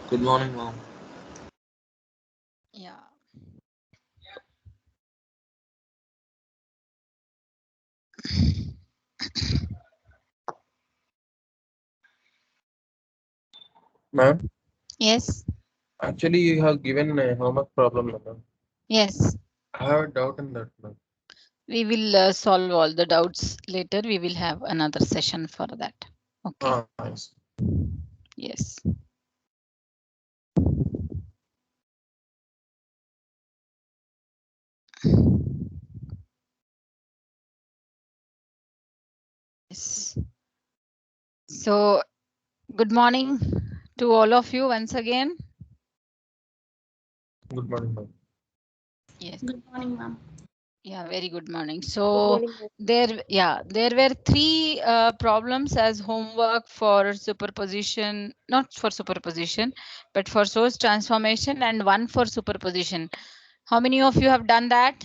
Good morning, ma'am. Yeah. Ma'am, Yes. actually you have given a homework problem, ma'am. Yes. I have a doubt in that, ma'am. We will solve all the doubts later. We will have another session for that. Okay. Ah, yes. Yes. Yes. So, good morning to all of you once again. Good morning, ma'am. Yes. Good morning, ma'am. Yeah, very good morning. Good So morning, ma'am. there were three problems as homework for superposition, not for superposition, but for source transformation, and one for superposition. How many of you have done that?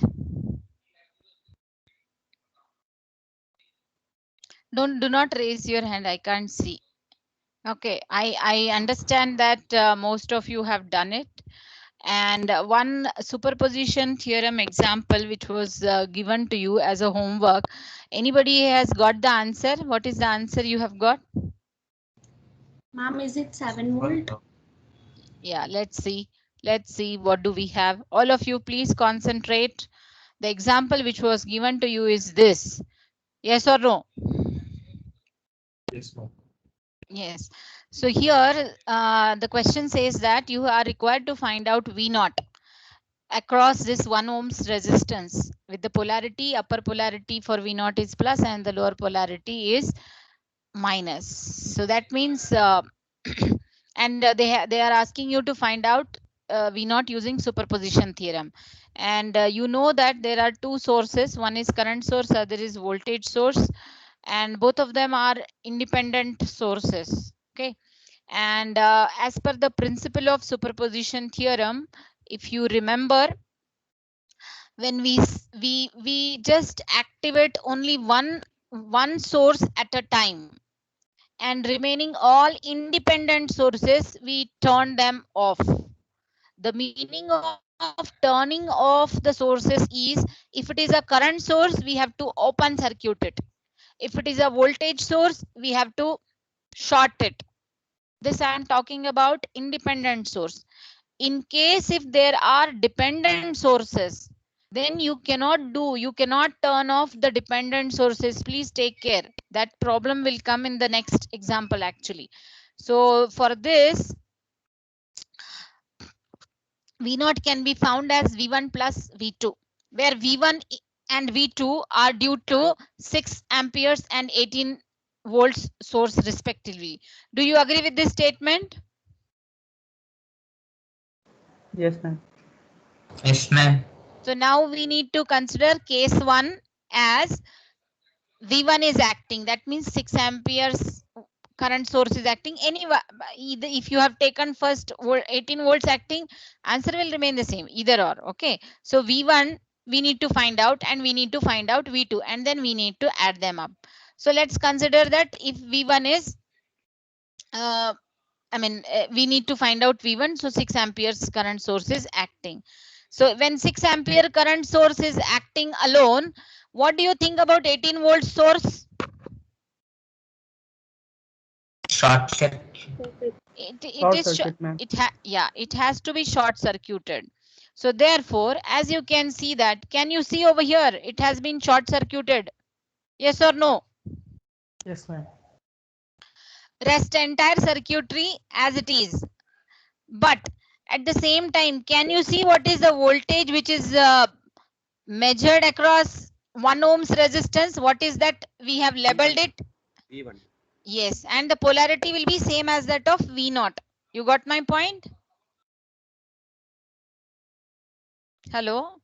Do not raise your hand. I can't see. Okay, I understand that most of you have done it. And one superposition theorem example which was given to you as a homework. Anybody has got the answer? What is the answer you have got? Ma'am, is it 7 Well, volt? Yeah, let's see what do we have. All of you please concentrate. The example which was given to you is this. Yes or no? yes, ma'am. Yes. So here the question says that you are required to find out V naught across this 1 ohms resistance with the polarity, upper polarity for V naught is plus and the lower polarity is minus. So that means and they are asking you to find out V naught using superposition theorem. And you know that there are two sources. One is current source, other is voltage source, and both of them are independent sources. Okay. And as per the principle of superposition theorem, if you remember, when we just activate only one source at a time, and remaining all independent sources we turn them off. The meaning of turning off the sources is, if it is a current source we have to open circuit it. If it is a voltage source we have to short it. This I am talking about independent source. In case if there are dependent sources, then you cannot turn off the dependent sources. Please take care. That problem will come in the next example actually. So for this, V naught can be found as V1 plus V2, where V1 and V2 are due to 6 amperes and 18 volts source respectively. Do you agree with this statement? Yes, ma'am. Yes, ma'am. So now we need to consider case 1 as V1 is acting. That means 6 amperes current source is acting. Either if you have taken first 18 volts acting, answer will remain the same, either or. Okay. So V1 we need to find out, and we need to find out V2, and then we need to add them up. So let's consider that if V1 is we need to find out V1. So 6 amperes current source is acting. So when 6 ampere current source is acting alone, what do you think about 18 volt source? Short circuit. It Short is circuit, ma'am. it has to be short circuited. So therefore, as you can see that, can you see over here, it has been short circuited? Yes or no? Yes, ma'am. Rest entire circuitry as it is. But at the same time, can you see what is the voltage which is measured across 1 ohms resistance? What is that? We have labeled it V1. yes, and the polarity will be same as that of V naught. You got my point? Hello?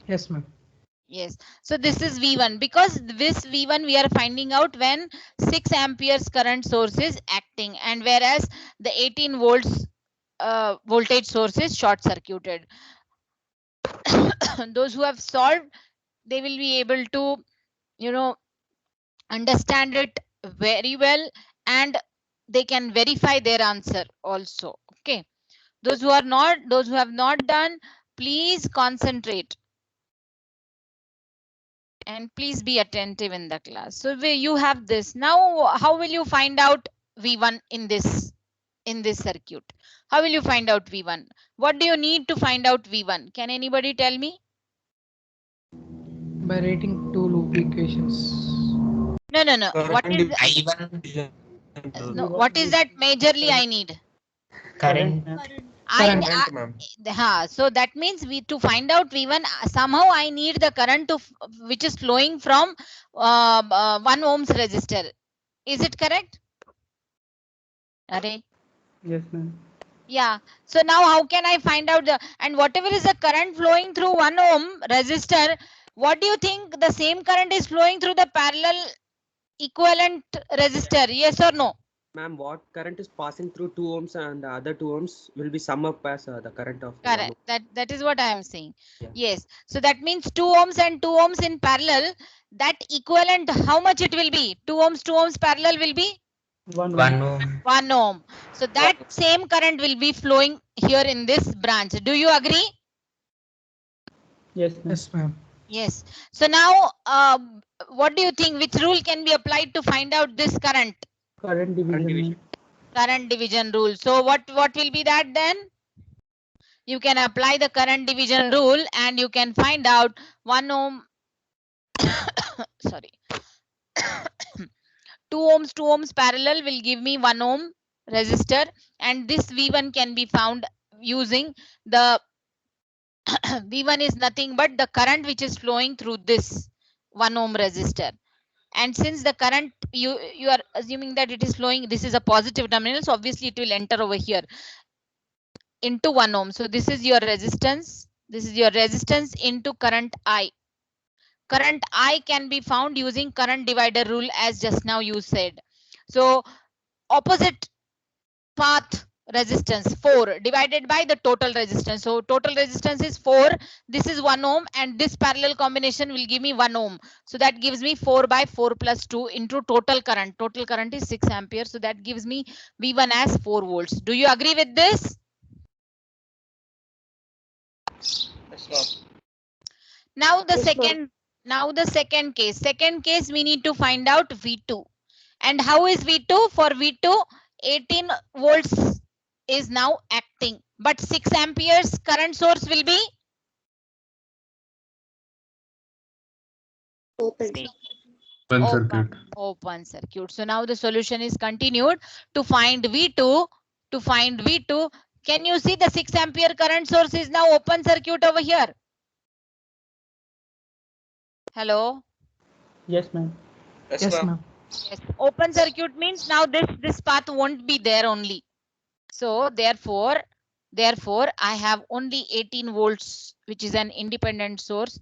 Yes, ma'am. Yes. So this is V1, because this V1 we are finding out when 6 amperes current source is acting, and whereas the 18 volts voltage source is short circuited. Those who have solved, they will be able to, you know, understand it very well, and they can verify their answer also. Okay. Those who have not done, please concentrate. And please be attentive in the class. So you have this. Now, how will you find out V1 in this circuit? How will you find out V1? What do you need to find out V1? Can anybody tell me? By writing two loop equations. No. What Current is I1 no, what is that majorly I need? current ma'am. current, ma'am. So that means to find out V1, somehow I need the current which is flowing from 1 ohms resistor. Is it correct? Arey. Yes, ma'am. Yeah. So now how can I find out and whatever is the current flowing through 1 ohm resistor, what do you think the same current is flowing through the parallel equivalent resistor? Yes or no? Ma'am, what current is passing through 2 ohms and the other 2 ohms will be sum up as the current of 1 Correct. ohm. That is what I am saying. Yeah. Yes. So that means 2 ohms and 2 ohms in parallel. That equivalent, how much it will be? 2 ohms parallel will be 1 1 ohm. ohm 1 ohm. So that same current will be flowing here in this branch. Do you agree? Yes, ma'am. Yes, ma'am. Yes. So now, what do you think? Which rule can be applied to find out this current? Current division. division. Current division rule. So what will be that then? You can apply the current division rule and you can find out 1 ohm. Sorry. 2 ohms parallel will give me 1 ohm resistor, and this V1 can be found using the V1 is nothing but the current which is flowing through this 1 ohm resistor. And since the current you are assuming that it is flowing, this is a positive terminal, so obviously it will enter over here into 1 ohm. So this is your resistance. This is your resistance into current I. Current I can be found using current divider rule, as just now you said. So opposite path resistance 4 divided by the total resistance. So total resistance is 4. This is 1 ohm and this parallel combination will give me 1 ohm. So that gives me 4 by 4 plus 2 into total current. Total current is 6 ampere. So that gives me V1 as 4 volts. Do you agree with this? Now the second case. Second case we need to find out V2. And how is V2? For V2, 18 volts is now acting, but 6 amperes current source will be Open. open circuit. So now the solution is continued to find V2. To find V2, can you see the 6 ampere current source is now open circuit over here? Hello? Yes, ma'am. Yes, ma'am. Yes. Open circuit means now this path won't be there only. So therefore I have only 18 volts, which is an independent source,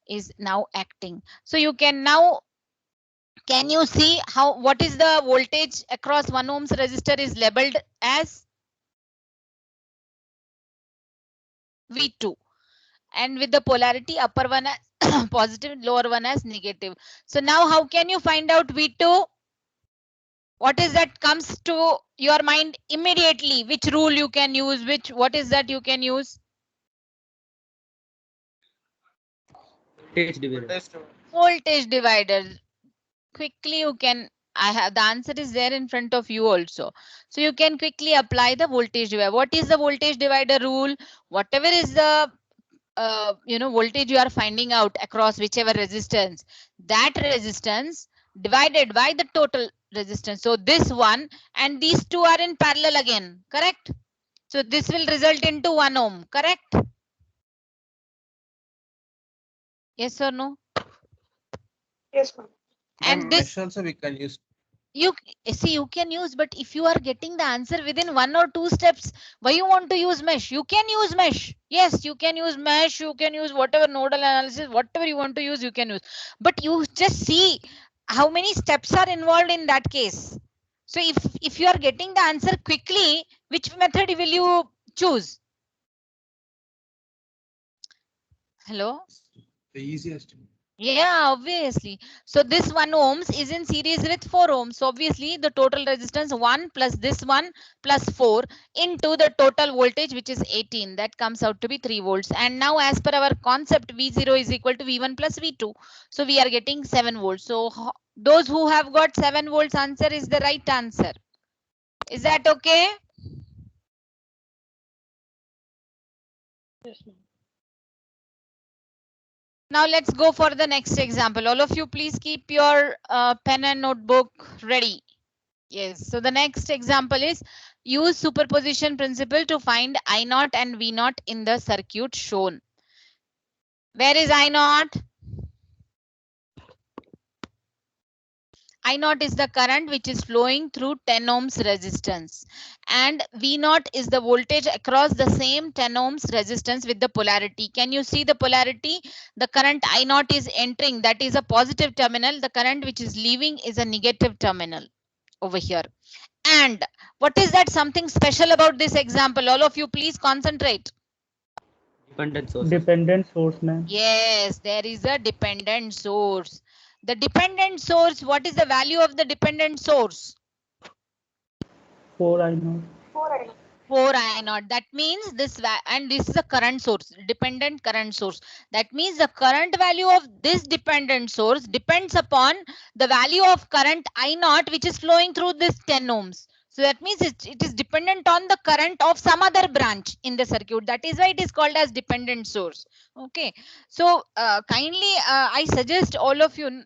is now acting. So you can now, can you see what is the voltage across 1 ohms resistor is labeled as V2, and with the polarity upper one as positive, lower one as negative. So now how can you find out V2? What is that comes to your mind immediately? Which rule you can use? What is that you can use? Voltage divider. Voltage divider. Quickly you can, the answer is there in front of you also. So you can quickly apply the voltage divider. What is the voltage divider rule? Whatever is the voltage you are finding out across whichever resistance, that resistance divided by the total resistance. So this one and these two are in parallel again, correct? So this will result into 1 ohm, correct? Yes or no? Yes, ma'am. And this Mesh also we can use. you can use, but if you are getting the answer within 1 or 2 steps, why you want to use mesh? You can use mesh. Yes, you can use mesh. You can use whatever nodal analysis, whatever you want to use, you can use. But you just see how many steps are involved in that case. So if you are getting the answer quickly, which method will you choose? Hello? The easiest. Yeah, obviously. So this 1 ohms is in series with 4 ohms. So obviously the total resistance 1 plus this 1 plus 4 into the total voltage, which is 18. That comes out to be 3 volts. And now as per our concept, V0 is equal to V1 plus V2. So we are getting 7 volts. So those who have got 7 volts answer is the right answer. Is that okay? Yes, ma'am. Now let's go for the next example. All of you, please keep your pen and notebook ready. Yes. So the next example is use superposition principle to find I naught and V naught in the circuit shown. Where is I naught? I naught is the current which is flowing through 10 ohms resistance, and V naught is the voltage across the same 10 ohms resistance with the polarity. Can you see the polarity? The current I naught is entering, that is a positive terminal. The current which is leaving is a negative terminal over here. And what is that something special about this example? All of you, please concentrate. Dependent source. Dependent source, ma'am. Yes, there is a dependent source. The dependent source, what is the value of the dependent source? 4 I naught. 4 I. 4 I naught. That means this, and this is a current source, dependent current source. That means the current value of this dependent source depends upon the value of current I naught, which is flowing through this 10 ohms. So that means it is dependent on the current of some other branch in the circuit. That is why it is called as dependent source. Okay. So kindly, I suggest all of you,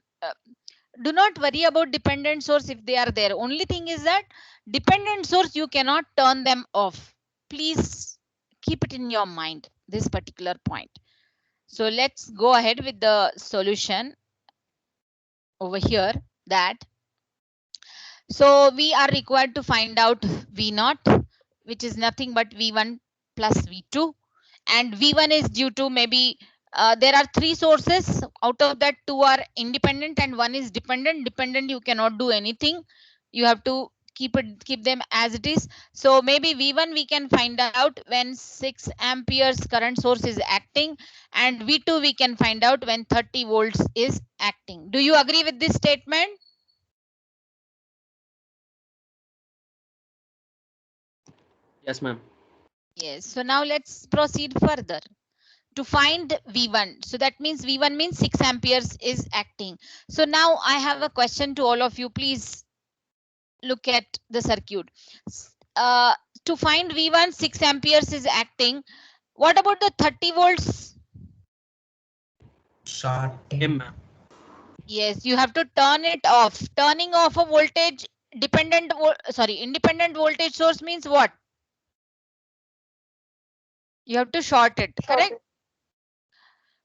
do not worry about dependent source if they are there. Only thing is that dependent source, you cannot turn them off. Please keep it in your mind, this particular point. So let's go ahead with the solution over here. That so we are required to find out V naught, which is nothing but V1 plus V2, and V1 is due to maybe there are 3 sources. Out of that, 2 are independent and 1 is dependent. Dependent, you cannot do anything. You have to keep them as it is. So maybe V1 we can find out when 6 amperes current source is acting, and V2 we can find out when 30 volts is acting. Do you agree with this statement? Yes, ma'am. Yes. So now let's proceed further to find V1. So that means V1 means 6 amperes is acting. So now I have a question to all of you. Please look at the circuit. Uh, to find V1, 6 amperes is acting. What about the 30 volts? Shorting. Same, ma'am. Yes, you have to turn it off. Turning off a voltage independent voltage source means what? You have to short it, correct?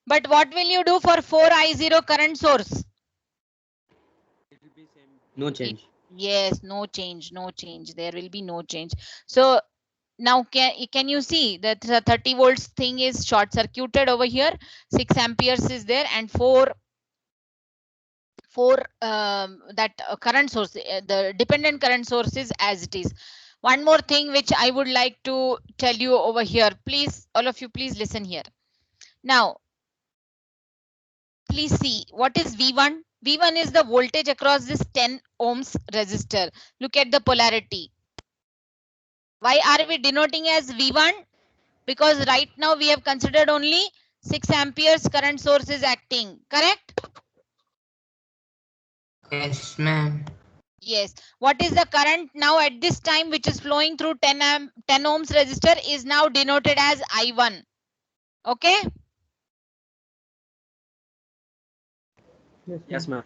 But what will you do for 4I0 current source? It will be same. No change. Yes, no change, no change. There will be no change. So now can you see that the 30 volts thing is short circuited over here? 6 amperes is there, and 4 that current source, the dependent current source is as it is. One more thing which I would like to tell you over here. Please, all of you, please listen here. Now, please see what is V1. V1 is the voltage across this 10 ohms resistor. Look at the polarity. Why are we denoting as V1? Because right now we have considered only 6 amperes current source is acting, correct? Yes, ma'am. Yes. What is the current now at this time which is flowing through 10 ohms resistor is now denoted as I1. Okay? Yes, ma'am.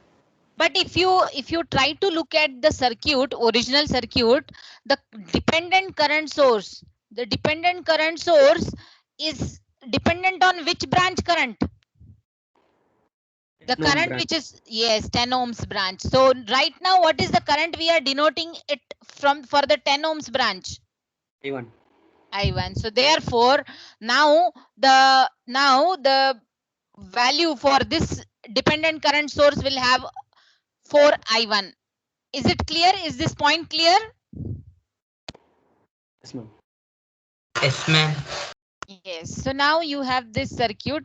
But if you try to look at the circuit, original circuit, the dependent current source is dependent on which branch current? The 10 ohm current branch. which is, yes, 10 ohms branch. So right now, what is the current we are denoting it from for the 10 ohms branch? I1. I1. So therefore, now the value for this dependent current source will have 4 I1. Is it clear? Is this point clear? Yes, ma'am. Yes, ma'am. Yes. So now you have this circuit.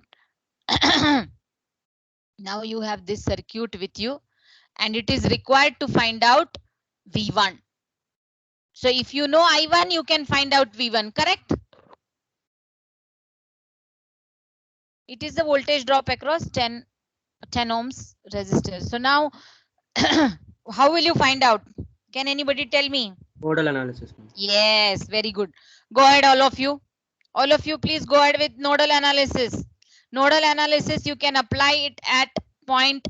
Now you have this circuit with you and it is required to find out V1. So if you know I1, you can find out V1, correct? It is the voltage drop across 10 ohms resistor. So now, how will you find out? Can anybody tell me? Nodal analysis, ma'am. Yes, very good. Go ahead, all of you. All of you, please go ahead with nodal analysis. Nodal analysis, you can apply it at point.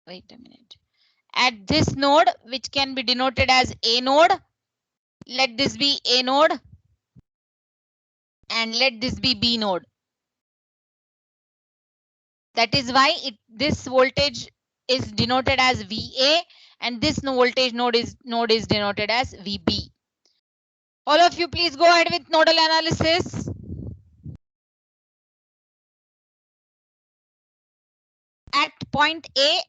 Wait a minute. At this node, which can be denoted as A node. Let this be A node. And let this be B node. That is why this voltage is denoted as VA and this voltage node is denoted as VB. All of you, please go ahead with nodal analysis. At point A,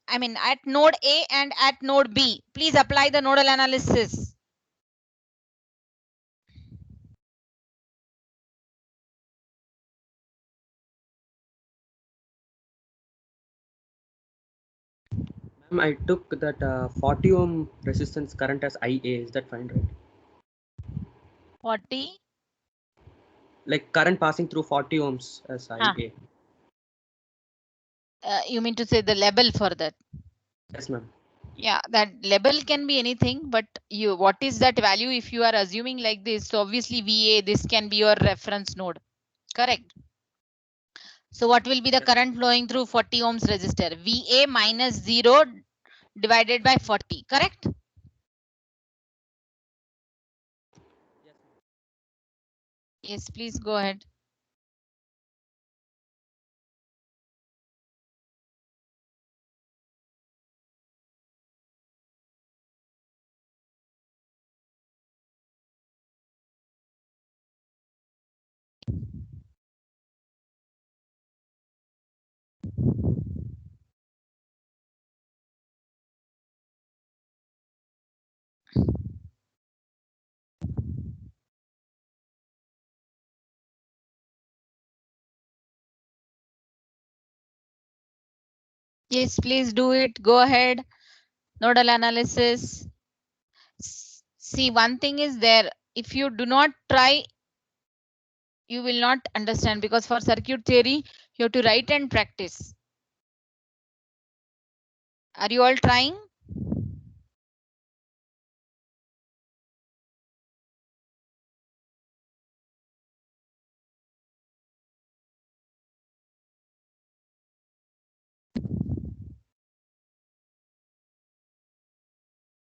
at node A and at node B, please apply the nodal analysis. Ma'am, I took that 40 ohm resistance current as IA. Is that fine, right? 40. Like current passing through 40 ohms as IA. You mean to say the label for that? Yes, ma'am. Yeah, that label can be anything, but what is that value if you are assuming like this? So obviously VA, this can be your reference node, correct? So what will be the current flowing through 40 ohms resistor? VA minus 0 divided by 40, correct? Yes, please go ahead. Yes, please do it. Go ahead. Nodal analysis. See, one thing is there. If you do not try, you will not understand, because for circuit theory, you have to write and practice. Are you all trying?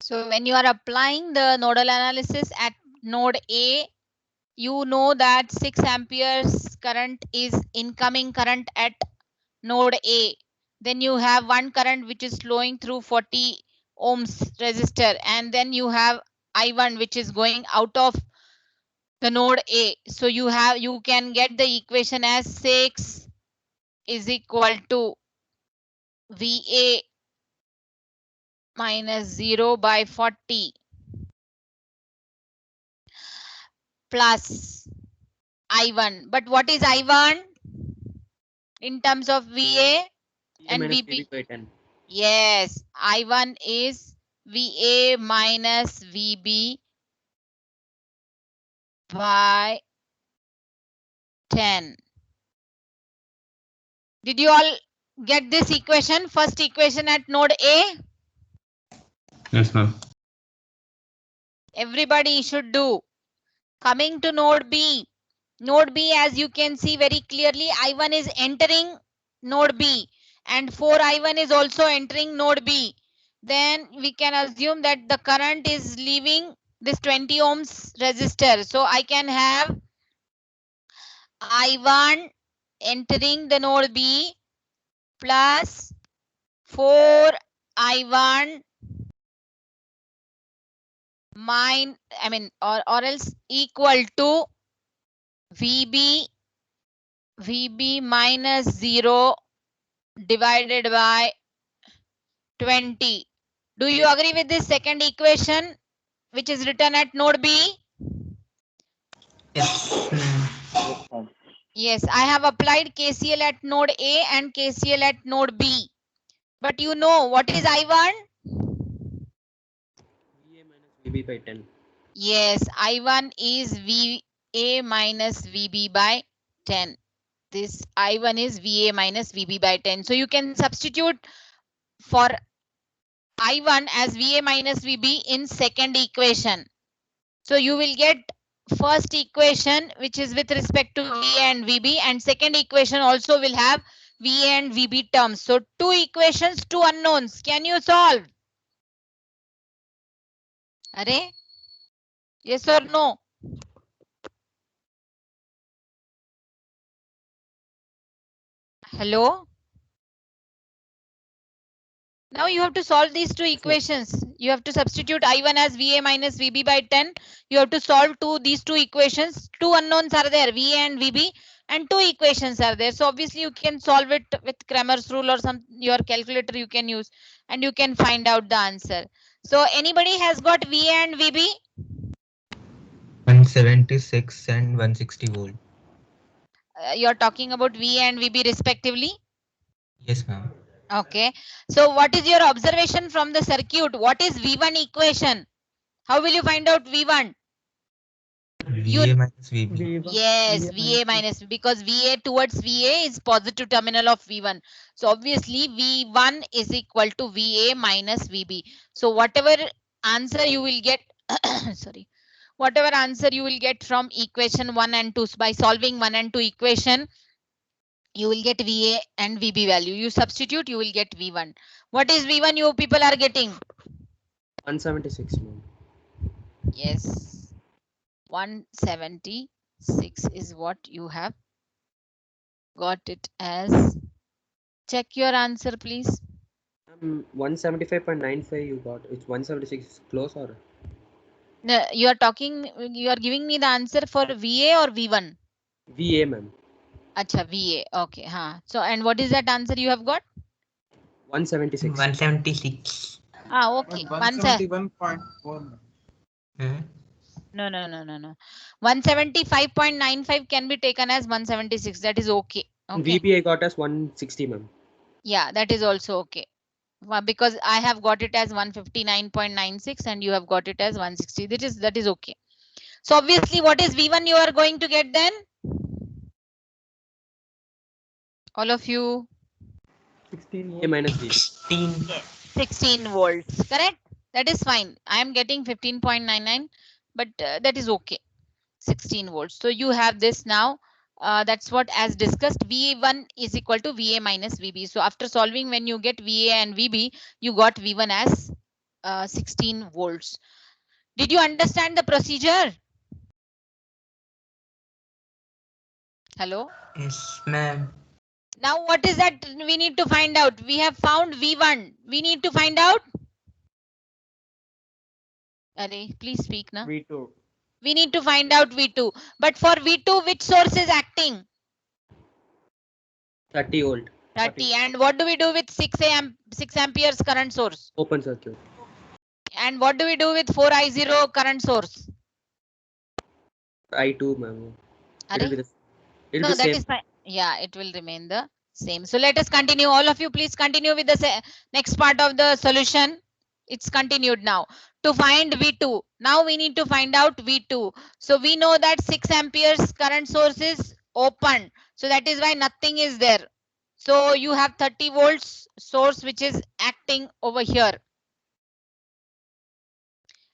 So when you are applying the nodal analysis at node A, you know that 6 amperes current is incoming current at node A. Then you have one current which is flowing through 40 ohms resistor, and then you have I1 which is going out of the node A. So you can get the equation as 6 is equal to VA minus 0 by 40 plus I1. But what is I1 in terms of VA and VB? by 10. Yes, I1 is VA minus VB by 10. Did you all get this equation? First equation at node A? Yes, ma'am. Everybody should do. Coming to node B. Node B, as you can see very clearly, I1 is entering node B and 4I1 is also entering node B. Then we can assume that the current is leaving this 20 ohms resistor. So I can have I1 entering the node B plus 4I1 or else equal to VB minus 0 divided by 20. Do you agree with this second equation which is written at node B? Yes, ma'am. Yes, I have applied KCL at node A and KCL at node B. But you know what is I1? VA minus VB by 10. Yes, I1 is VA minus VB by 10. This I1 is VA minus VB by 10. So you can substitute for I1 as VA minus VB in second equation. So you will get first equation which is with respect to VA and VB, and second equation also will have VA and VB terms. So two equations, two unknowns. Can you solve? Arey? Yes or no? Hello? Now you have to solve these two equations. You have to substitute I1 as VA minus VB by 10. You have to solve these two equations. Two unknowns are there, VA and VB, and two equations are there. So obviously you can solve it with Cramer's rule or your calculator you can use, and you can find out the answer. So anybody has got VA and VB? 176 and 160 volt. You're talking about VA and VB respectively? Yes, ma'am. Okay. So what is your observation from the circuit? What is V1 equation? How will you find out V1? VA minus VB. Yes, VA minus, because VA towards VA is positive terminal of V1. So obviously V1 is equal to VA minus VB. So whatever answer you will get, sorry, whatever answer you will get from equation 1 and 2, by solving 1 and 2 equation, you will get VA and VB value. You substitute, you will get V1. What is V1 you people are getting? 176. Ma'am. Yes, 176 is what you have got it as. Check your answer, please. 175.95 you got. It's 176 close or? No, you are giving me the answer for VA or V1? VA, ma'am. Acha, VA. Okay. Huh. So, and what is that answer you have got? 176. 176. Ah, okay. 171.4. No. 175.95 can be taken as 176. That is okay. Okay. VB I got as 160, ma'am. Yeah, that is also okay. Because I have got it as 159.96 and you have got it as 160. That is okay. So obviously, what is V1 you are going to get then? All of you? 16 VA minus VB. 16 volts, correct? That is fine. I am getting 15.99, but that is okay. 16 volts. So you have this now. That's what, as discussed, V1 is equal to VA minus VB. So after solving, when you get VA and VB, you got V1 as 16 volts. Did you understand the procedure? Hello? Yes, ma'am. Now what is that we need to find out? We have found V1. We need to find out? Arey, please speak now. V2. We need to find out V2. But for V2, which source is acting? 30 volt. 30. And what do we do with 6 amperes current source? Open circuit. And what do we do with 4i0 current source? I2, ma'am. It'll be the No, that same. is fine. Yeah, it will remain the same. So let us continue. All of you, please continue with the next part of the solution. It's continued now. To find V2. Now we need to find out V2. So we know that 6 amperes current source is open. So that is why nothing is there. So you have 30 volts source which is acting over here.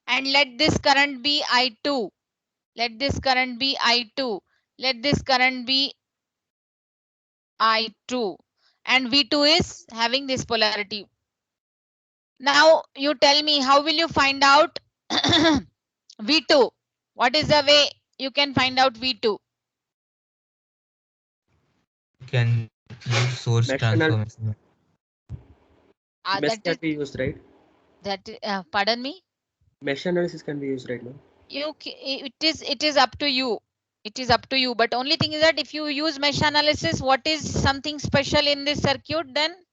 And let this current be I2. Let this current be I2. Let this current be I2. And V2 is having this polarity. Now you tell me, how will you find out V2? What is the way you can find out V2? You can use source Mesh transformation. Mesh can be used, right? Pardon me? Mesh analysis can be used right now. It is up to you. It is up to you. But only thing is that if you use mesh analysis, what is something special in this circuit then?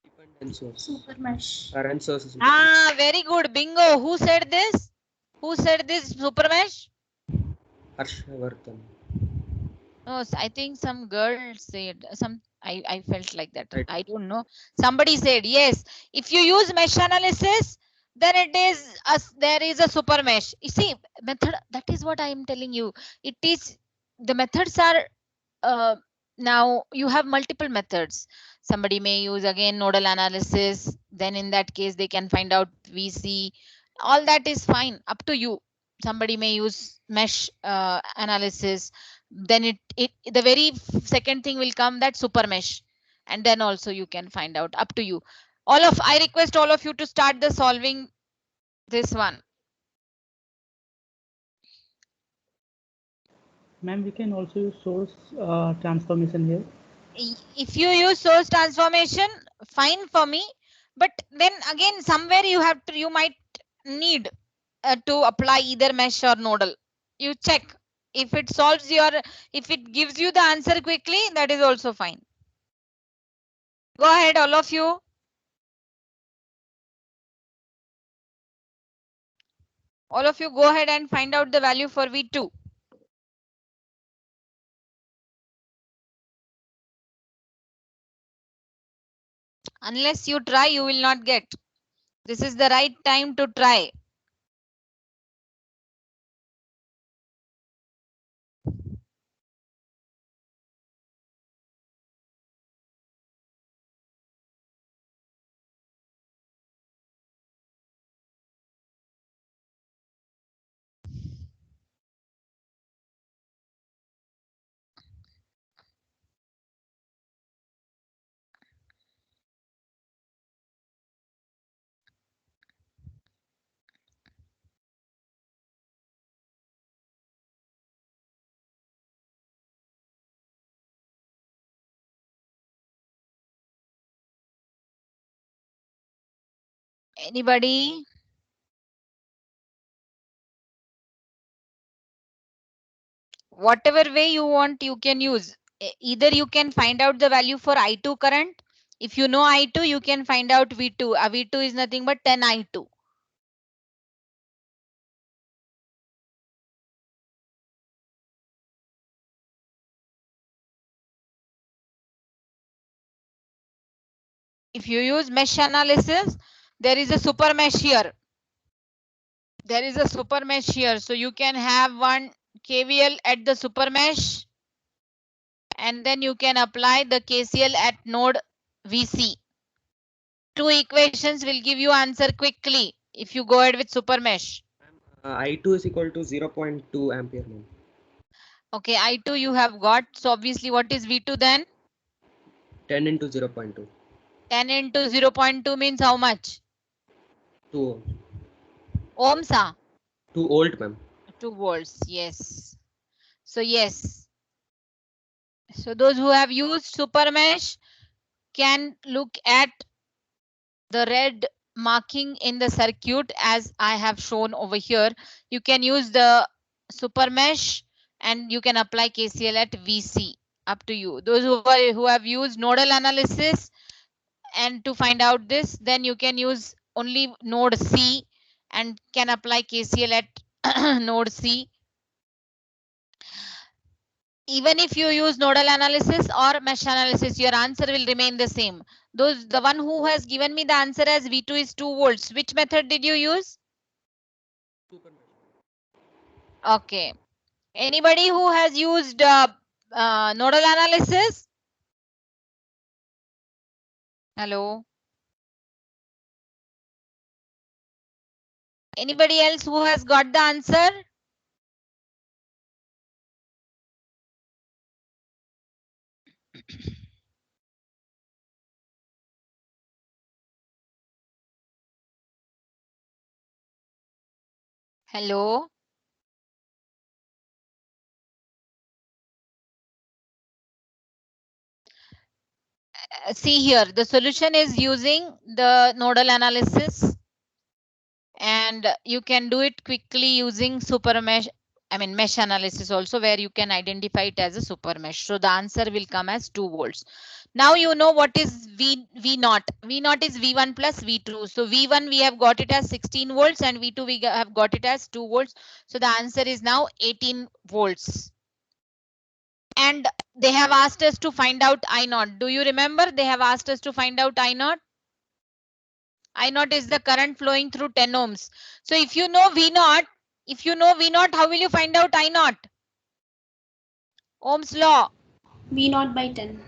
Dependent source. Super mesh. Current source is Ah, very good. Bingo. Who said this? Who said this super mesh? Harshvardhan. No, I think some girl said some. I felt like that. Right. I don't know. Somebody said yes. If you use mesh analysis, then it is there is a super mesh. You see, method. That is what I am telling you. It is the methods are now you have multiple methods. Somebody may use again nodal analysis. Then in that case they can find out VC. All that is fine. Up to you. Somebody may use mesh analysis, then it the very second thing will come, that super mesh, and then also you can find out. Up to you. I request all of you to start the solving this one. Ma'am, we can also use source transformation here. If you use source transformation, fine for me, but then again somewhere you might need to apply either mesh or nodal. You check if it solves your, if it gives you the answer quickly, that is also fine. Go ahead, all of you. All of you go ahead and find out the value for V2. Unless you try, you will not get. This is the right time to try. Anybody? Whatever way you want, you can use. Either you can find out the value for I2 current. If you know I2, you can find out V2. V2 is nothing but 10 I2. If you use mesh analysis, there is a super mesh here. There is a super mesh here. So you can have one KVL at the super mesh, and then you can apply the KCL at node VC. Two equations will give you answer quickly if you go ahead with super mesh. I2 is equal to 0.2 ampere. Ma'am. Okay, I2 you have got. So obviously what is V2 then? 10 into 0.2. 10 into 0.2 means how much? 2 Ohms, 2 volt, ma'am. 2 volts, yes. So yes. So those who have used super mesh can look at the red marking in the circuit as I have shown over here. You can use the super mesh and you can apply KCL at VC. Up to you. Those who have used nodal analysis and to find out this, then you can use only node C and can apply KCL at node C. Even if you use nodal analysis or mesh analysis, your answer will remain the same. The one who has given me the answer as V2 is 2 volts. Which method did you use? Okay. Anybody who has used nodal analysis? Hello. Anybody else who has got the answer? Hello. See here, the solution is using the nodal analysis, and you can do it quickly using super mesh. I mean mesh analysis also, where you can identify it as a super mesh. So the answer will come as 2 volts. Now you know what is V naught. V naught is V1 plus V2. So V1 we have got it as 16 volts and V2 we have got it as 2 volts. So the answer is now 18 volts. and they have asked us to find out I naught. Do you remember they have asked us to find out I naught? I naught is the current flowing through 10 ohms. So if you know V naught, how will you find out I naught? Ohm's law. V naught by 10.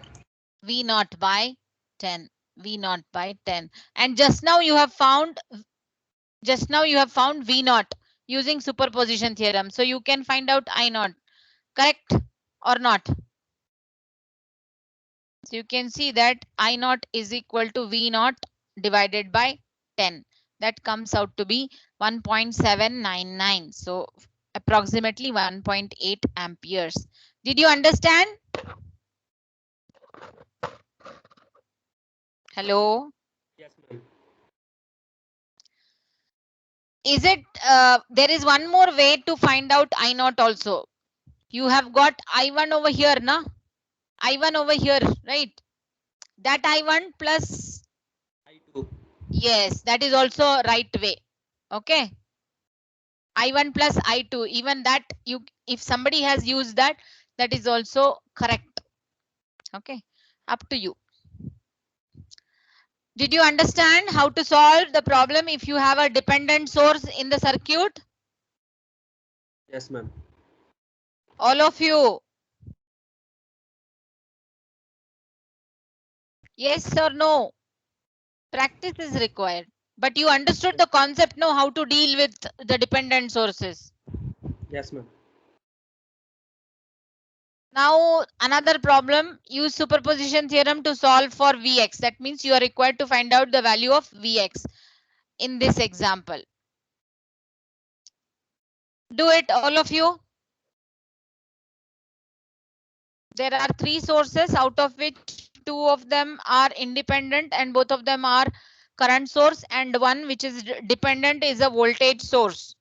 V naught by 10. V naught by 10. And just now you have found V naught using superposition theorem. So you can find out I naught. Correct or not? So you can see that I naught is equal to V naught divided by 10. That comes out to be 1.799. So approximately 1.8 amperes. Did you understand? Hello? Yes, ma'am. Is it, there is one more way to find out I naught also. You have got I1 over here, na? I1 over here, right? That I1 plus, I2. yes, that is also right way. Okay. I1 plus I2, even that if somebody has used that, that is also correct. Okay, up to you. Did you understand how to solve the problem if you have a dependent source in the circuit? Yes, ma'am. All of you. Yes or no? Practice is required. But you understood the concept, know how to deal with the dependent sources. Yes, ma'am. Now another problem, use superposition theorem to solve for Vx. That means you are required to find out the value of Vx in this example. Do it, all of you. There are 3 sources, out of which 2 of them are independent and both of them are current source, and one which is dependent is a voltage source.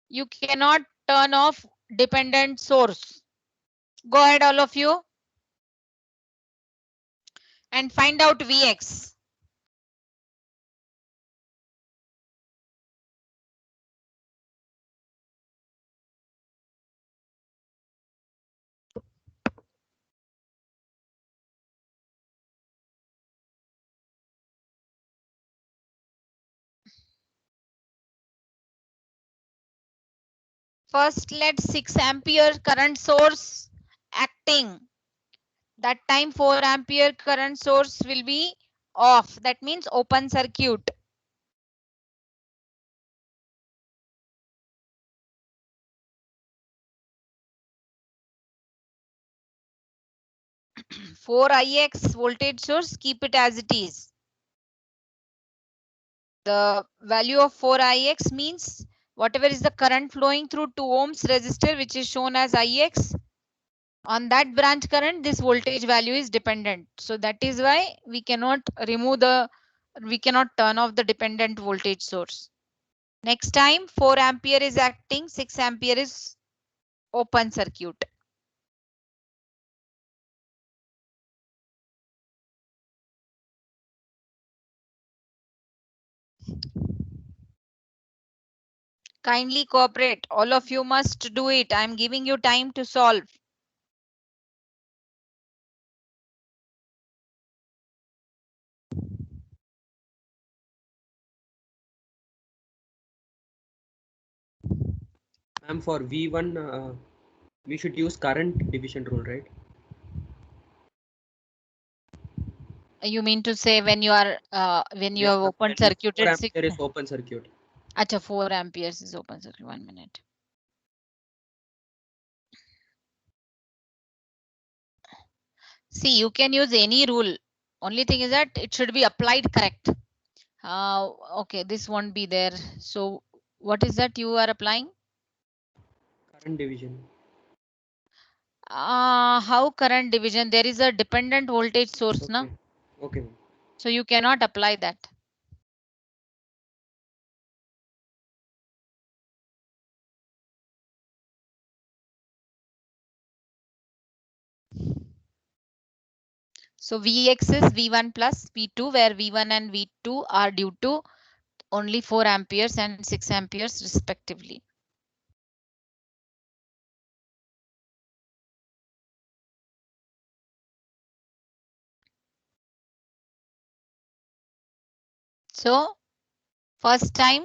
You cannot turn off dependent source. Go ahead, all of you, and find out Vx. First, let 6 ampere current source acting. That time 4 ampere current source will be off. That means open circuit. For Ix voltage source, keep it as it is. The value of 4Ix means whatever is the current flowing through 2 ohms resistor, which is shown as Ix. On that branch current, this voltage value is dependent. So that is why we cannot turn off the dependent voltage source. Next time 4 ampere is acting, 6 ampere is open circuit. Kindly cooperate. All of you must do it. I am giving you time to solve. Ma'am, for V1, we should use current division rule, right? You mean to say when you are when you Yes, have ma'am. open When circuited 4 6? ampere is open circuit. Acha, 4 amperes is open circuit. 1 minute. See, you can use any rule. Only thing is that it should be applied correct. Okay, this won't be there. So what is that you are applying? Current division. How current division? There is a dependent voltage source, Okay. na? Okay, ma'am. So you cannot apply that. So Vx is V1 plus V2, where V1 and V2 are due to only 4 amperes and 6 amperes respectively. So first time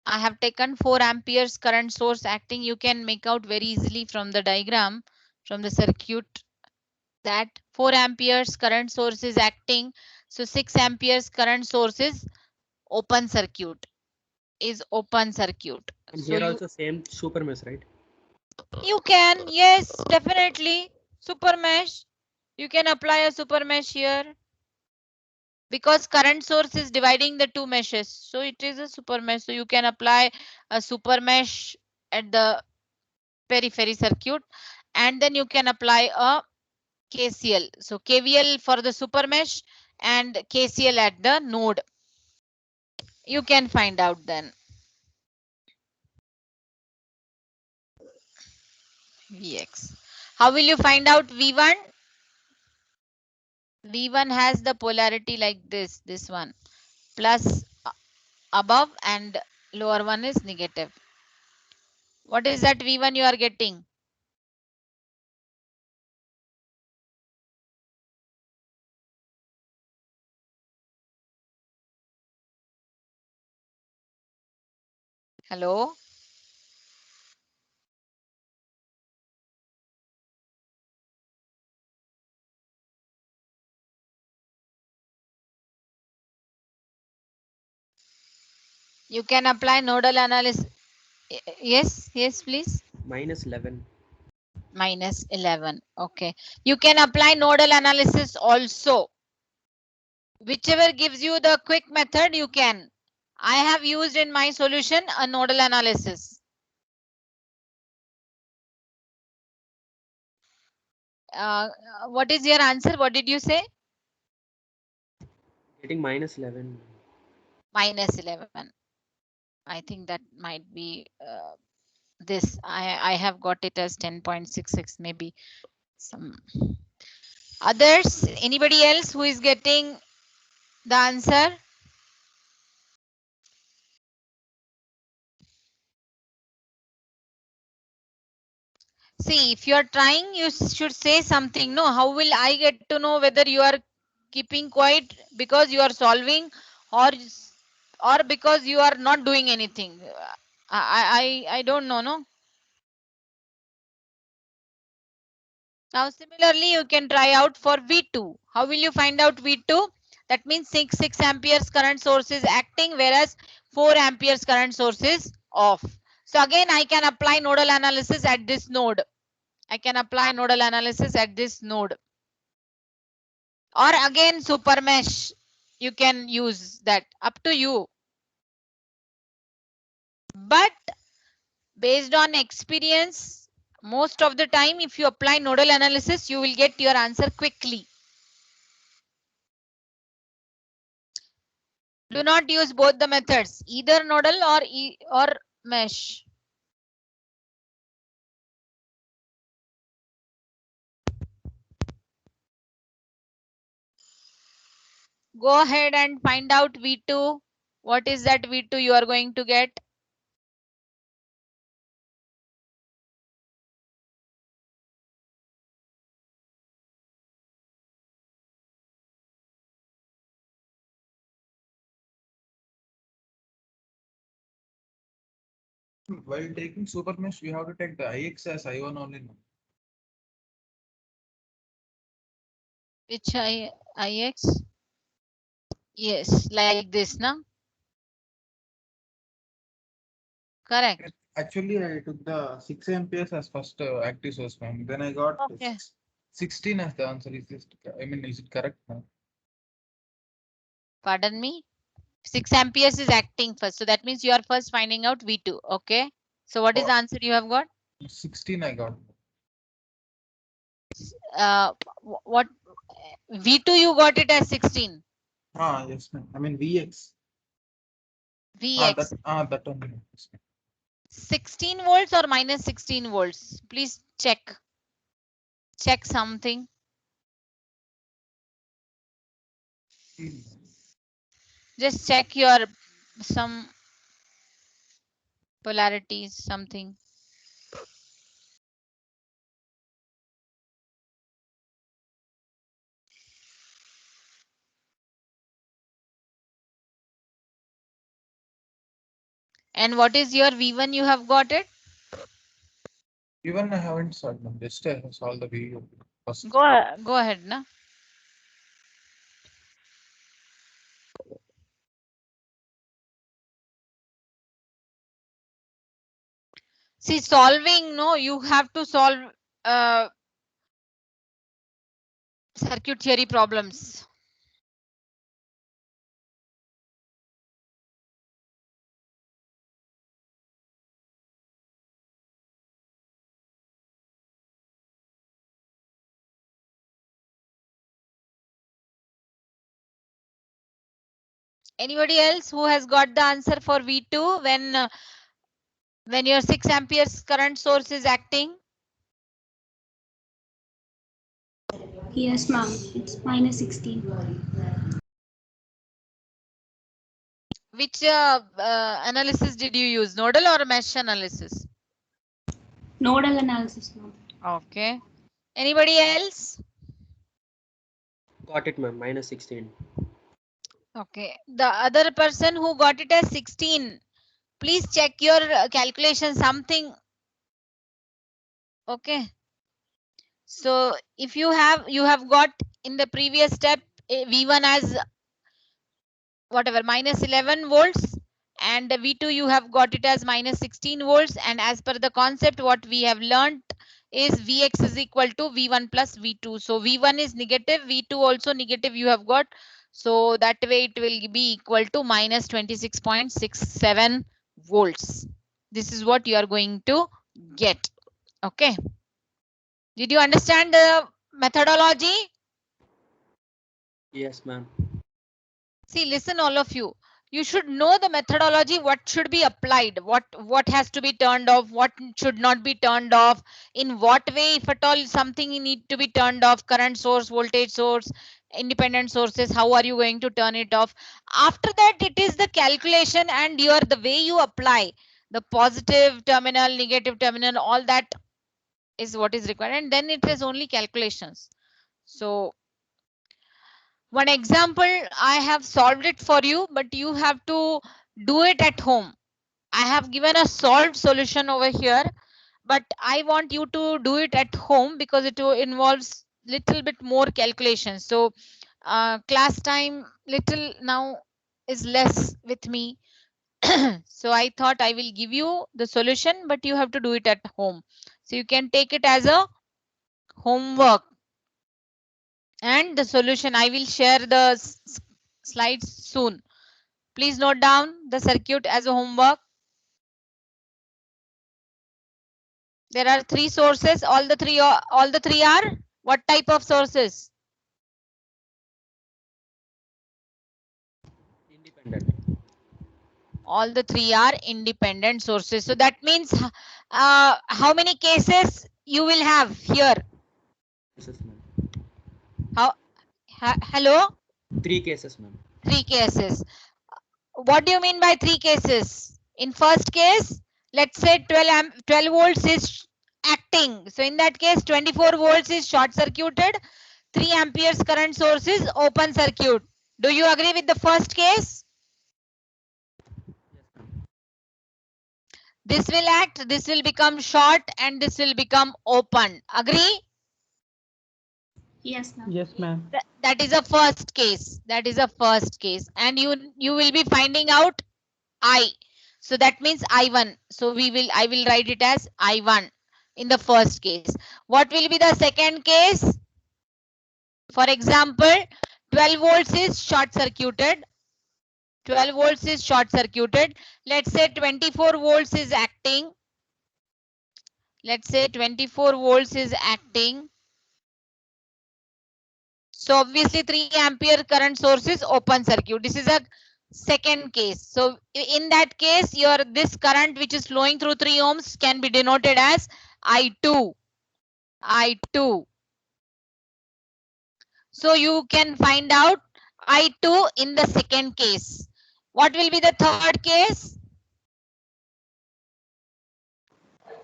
I have taken 4 amperes current source acting. You can make out very easily from the diagram, from the circuit, that 4 amperes current source is acting. So 6 amperes current source is open circuit. And So here also same super mesh, right? you can, yes, definitely super mesh. You can apply a super mesh here because current source is dividing the two meshes. So it is a super mesh. So you can apply a super mesh at the periphery circuit, and then you can apply a KCL. So KVL for the super mesh and KCL at the node. You can find out then. Vx. How will you find out V1? V1 has the polarity like this one, plus above and lower one is negative. What is that V1 you are getting? Hello? You can apply nodal analysis. Yes, please. Minus 11. Minus 11. Okay. You can apply nodal analysis also. Whichever gives you the quick method, you can. I have used in my solution a nodal analysis. What is your answer? What did you say? Getting minus 11. Minus 11. I think that might be this. I have got it as 10.66, maybe some others. Anybody else who is getting the answer? See, if you are trying, you should say something. No, how will I get to know whether you are keeping quiet because you are solving, or because you are not doing anything? I don't know. No. Now similarly, you can try out for V2. How will you find out V2? That means 6 amperes current source is acting, whereas 4 amperes current source is off. So again, I can apply nodal analysis at this node. I can apply nodal analysis at this node. Or again, super mesh. You can use that, up to you. But based on experience, most of the time, if you apply nodal analysis, you will get your answer quickly. Do not use both the methods, either nodal or mesh. Go ahead and find out V2. What is that V2 you are going to get? While taking super mesh, we have to take the IX as I1 only. No? Which IX? Yes, like this, na? Correct. Actually, I took the 6 amperes as first active source, ma'am. Then I got Okay. 16 as the answer. Is this, I mean, is it correct now? Pardon me? 6 amperes is acting first. So that means you are first finding out V2. Okay. So what is the answer you have got? 16 I got. What V2 you got it as 16. Yes, ma'am. I mean, VX. Vx. That only. Yes, ma'am. 16 volts or minus 16 volts? Please check. Check something. Just check your some polarities, something. And what is your V1? You have got it? Even I haven't solved them. Just solve the video first. Go ahead, na. See, solving, no, you have to solve circuit theory problems. Anybody else who has got the answer for V2 when your 6 amperes current source is acting? Yes, ma'am. It's minus 16. Which analysis did you use? Nodal or mesh analysis? Nodal analysis, ma'am. Okay. Anybody else? Got it, ma'am. Minus 16. Okay. The other person who got it as 16, please check your calculation something. Okay. So if you have got in the previous step V1 as whatever minus 11 volts and the V2 you have got it as minus 16 volts, and as per the concept what we have learnt is Vx is equal to V1 plus V2. So V1 is negative, V2 also negative you have got. So that way it will be equal to minus 26.67 volts. This is what you are going to get. Okay. Did you understand the methodology? Yes, ma'am. See, listen, all of you. You should know the methodology, what should be applied, what has to be turned off, what should not be turned off, in what way, if at all something need to be turned off, current source, voltage source, independent sources, how are you going to turn it off? After that, it is the calculation and the way you apply the positive terminal, negative terminal, all that is what is required, and then it is only calculations. So one example, I have solved it for you, but you have to do it at home. I have given a solved solution over here, but I want you to do it at home because it involves little bit more calculations. So class time little now is less with me. So I thought I will give you the solution, but you have to do it at home. So you can take it as a homework. And the solution, I will share the slides soon. Please note down the circuit as a homework. There are 3 sources. All the three are what type of sources? Independent. All the 3 are independent sources. So that means how many cases you will have here? Cases, ma'am. Hello? 3 cases, ma'am. 3 cases. What do you mean by 3 cases? In first case, let's say 12 volts is acting. So in that case, 24 volts is short circuited. 3 amperes current source is open circuit. Do you agree with the first case? This will act, this will become short, and this will become open. Agree? Yes, ma'am. Yes, ma'am. That is a first case. That is a first case. And you will be finding out I. So that means I1. So I will write it as I1 in the first case. What will be the second case? For example, 12 volts is short circuited. 12 volts is short circuited. Let's say 24 volts is acting. Let's say 24 volts is acting. So obviously 3 ampere current source is open circuit. This is a second case. So in that case, this current which is flowing through 3 ohms can be denoted as I2. I2. So you can find out I2 in the second case. What will be the third case?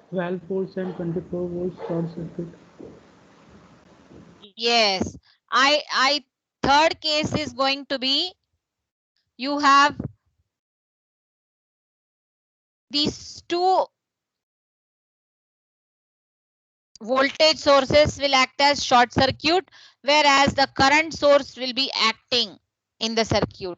12 volts and 24 volts short circuit. Yes. Third case is going to be, you have these two voltage sources will act as short circuit, whereas the current source will be acting in the circuit.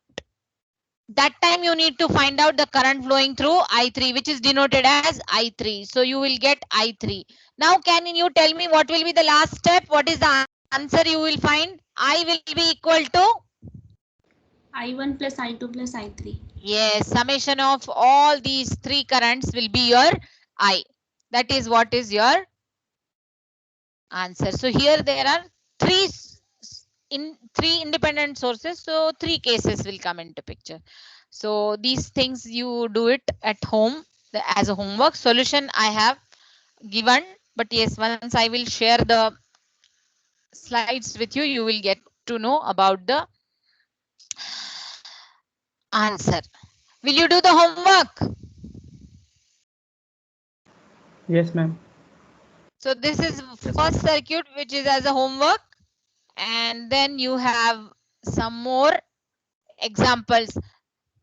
That time you need to find out the current flowing through I3, which is denoted as I3. So you will get I3. Now can you tell me what will be the last step? What is the answer you will find? I will be equal to? I1 plus I2 plus I3. Yes, summation of all these three currents will be your I. That is what is your answer. So here there are three independent sources. So three cases will come into picture. So these things you do it at home as a homework. Solution I have given, but yes, once I will share the slides with you, you will get to know about the answer. Will you do the homework? Yes, ma'am. So this is first circuit, which is as a homework, and then you have some more examples.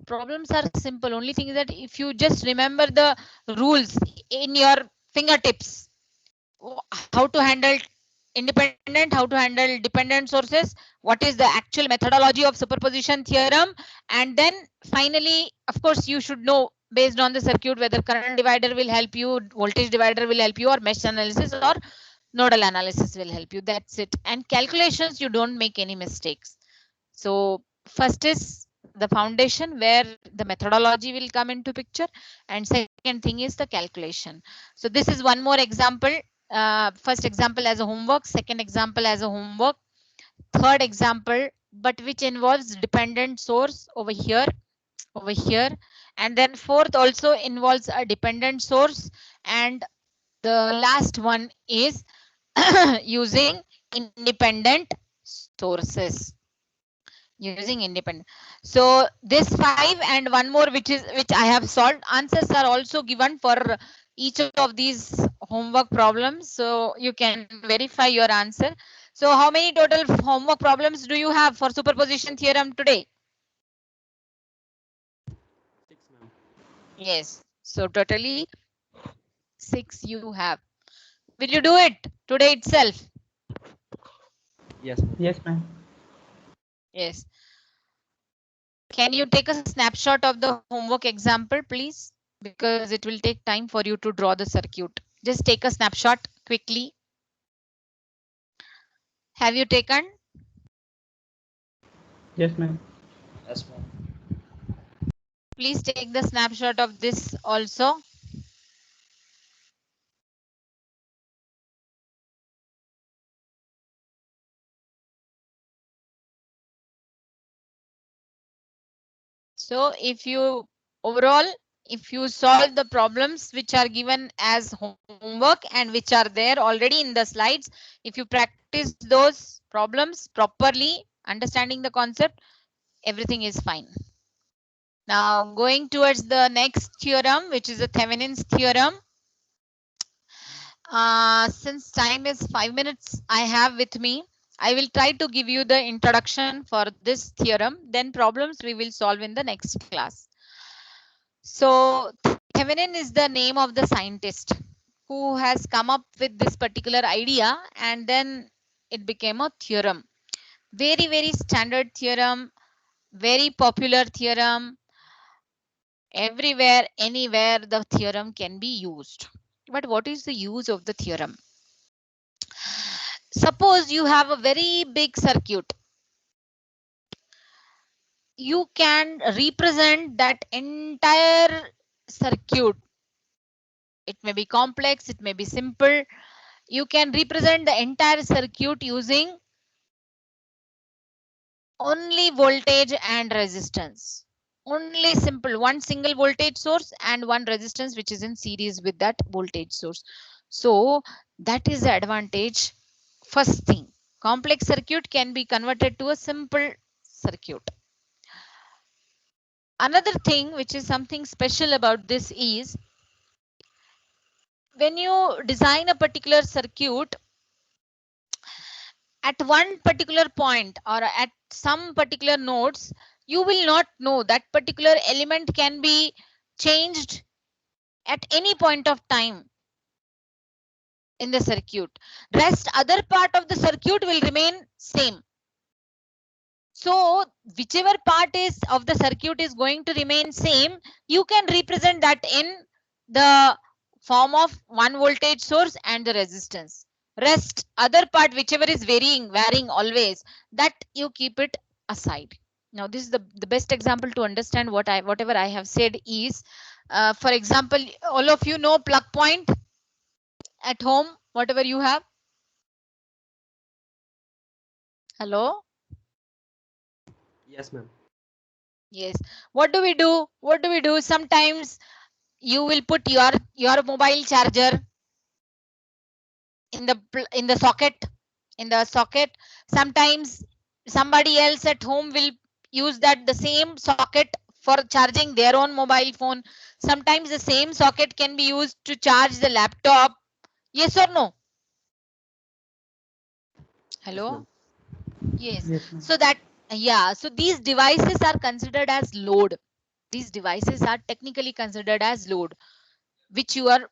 Problems are simple. Only thing is that if you just remember the rules in your fingertips, how to handle independent, how to handle dependent sources, what is the actual methodology of superposition theorem, and then finally, of course, you should know based on the circuit whether current divider will help you, voltage divider will help you, or mesh analysis or nodal analysis will help you. That's it. And calculations, you don't make any mistakes. So first is the foundation where the methodology will come into picture, and second thing is the calculation. So this is one more example. First example as a homework, second example as a homework, third example, but which involves dependent source over here, and then fourth also involves a dependent source, and the last one is using independent sources. Using independent. So this 5 and one more which I have solved. Answers are also given for each of these homework problems, so you can verify your answer. So how many total homework problems do you have for superposition theorem today? 6, ma'am. Yes, so totally 6 you have. Will you do it today itself? Yes, ma'am. Yes, ma'am. Yes. Can you take a snapshot of the homework example, please? Because it will take time for you to draw the circuit. Just take a snapshot quickly. Have you taken? Yes, ma'am. Yes, ma'am. Please take the snapshot of this also. So if you overall, if you solve the problems which are given as homework and which are there already in the slides, if you practice those problems properly, understanding the concept, everything is fine. Now going towards the next theorem, which is the Thevenin's theorem. Since time is 5 minutes I have with me, I will try to give you the introduction for this theorem. Then problems we will solve in the next class. So Thevenin is the name of the scientist who has come up with this particular idea, and then it became a theorem. Very, very standard theorem, very popular theorem. Everywhere, anywhere, the theorem can be used. But what is the use of the theorem? Suppose you have a very big circuit. You can represent that entire circuit. It may be complex, it may be simple. You can represent the entire circuit using only voltage and resistance. Only simple, one single voltage source and one resistance which is in series with that voltage source. So that is the advantage. First thing, complex circuit can be converted to a simple circuit. Another thing which is something special about this is when you design a particular circuit, at one particular point or at some particular nodes, you will not know that particular element can be changed at any point of time in the circuit. Rest other part of the circuit will remain same. So whichever part is of the circuit is going to remain same, you can represent that in the form of one voltage source and the resistance. Rest other part whichever is varying always, that you keep it aside. Now this is the best example to understand whatever I have said is, for example, all of you know plug point at home, whatever you have. Hello. Yes, ma'am. Yes. What do we do? What do we do? Sometimes you will put your mobile charger in the socket. Sometimes somebody else at home will use the same socket for charging their own mobile phone. Sometimes the same socket can be used to charge the laptop. Yes or no? Hello. ma'am. Yes. Yes, ma'am. So that, yeah, so these devices are considered as load. These devices are technically considered as load, which you are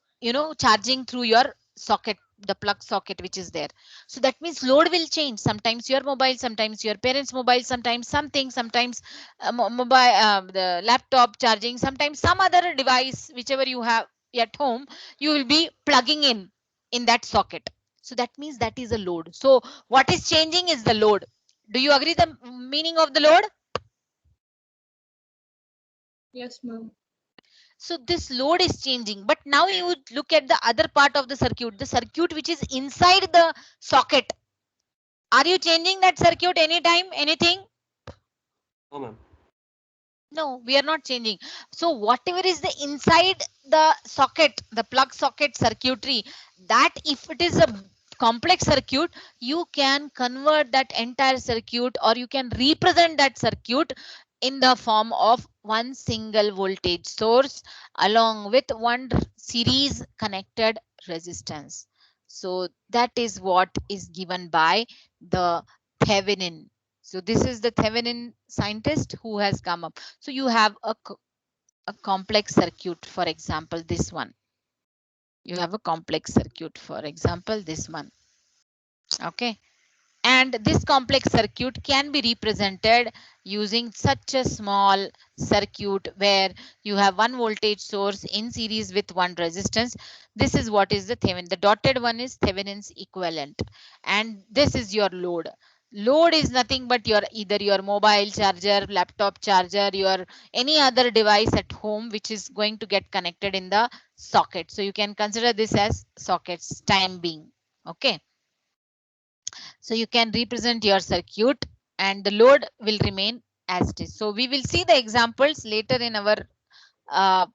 charging through your socket, the plug socket which is there. So that means load will change. Sometimes your mobile, sometimes your parents mobile, sometimes something, sometimes mobile, the laptop charging, sometimes some other device whichever you have at home, you will be plugging in that socket. So that means that is a load. So what is changing is the load. Do you agree the meaning of the load? Yes, ma'am. So this load is changing, but now you would look at the other part of the circuit which is inside the socket. Are you changing that circuit anytime, anything? No, ma'am. No, we are not changing. So whatever is the inside the socket, the plug socket circuitry, that if it is a complex circuit, you can convert that entire circuit, or you can represent that circuit in the form of one single voltage source along with one series connected resistance. So that is what is given by the Thevenin. So this is the Thevenin scientist who has come up. So you have a complex circuit, for example, this one. You have a complex circuit, for example, this one. Okay. And this complex circuit can be represented using such a small circuit where you have one voltage source in series with one resistance. This is what is the Thevenin. The dotted one is Thevenin's equivalent. And this is your load. Load is nothing but either your mobile charger, laptop charger, your any other device at home which is going to get connected in the socket. So you can consider this as sockets time being. Okay. So you can represent your circuit and the load will remain as it is. So we will see the examples later in our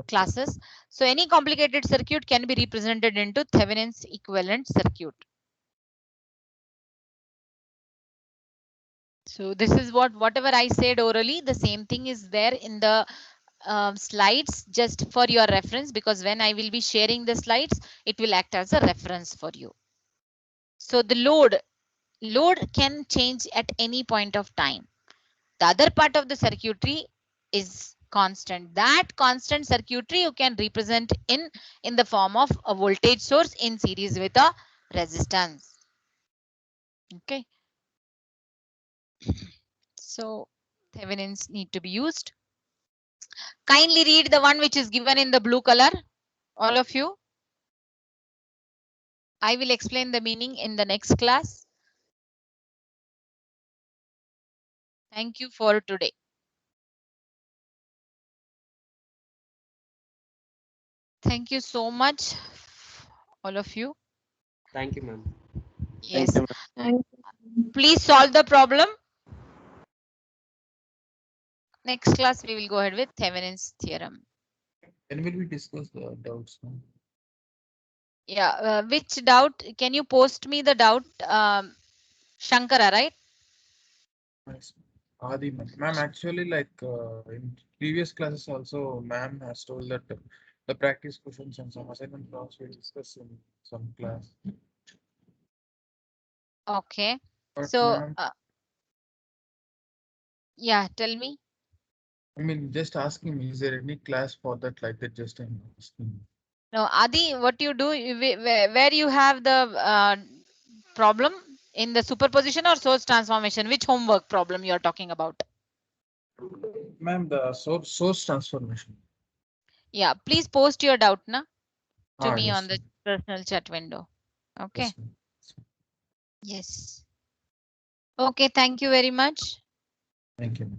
classes. So any complicated circuit can be represented into Thevenin's equivalent circuit. So this is whatever I said orally, the same thing is there in the slides just for your reference, because when I will be sharing the slides, it will act as a reference for you. So the load can change at any point of time. The other part of the circuitry is constant. That constant circuitry you can represent in the form of a voltage source in series with a resistance. Okay. So Thevenins need to be used. Kindly read the one which is given in the blue color, all of you. I will explain the meaning in the next class. Thank you for today. Thank you so much, all of you. Thank you, ma'am. Yes. Thank Please solve the problem. Next class, we will go ahead with Thevenin's theorem. When will we discuss the doubts now? Yeah, which doubt? Can you post me the doubt? Shankara, right? Yes. Adi, ma'am, actually, like in previous classes also, ma'am has told that the practice questions and some assignment problems we discuss in some class. Okay. But So, ma'am, yeah, tell me. I mean, just asking me, is there any class for that like that? Just I'm asking. No, Adi, what you do, where you have the problem in the superposition or source transformation, which homework problem you are talking about? Ma'am, the source transformation. Yeah, please post your doubt na to me Yes, on the ma'am. personal chat window. Okay. Yes, ma'am. Yes. Okay, thank you very much. Thank you.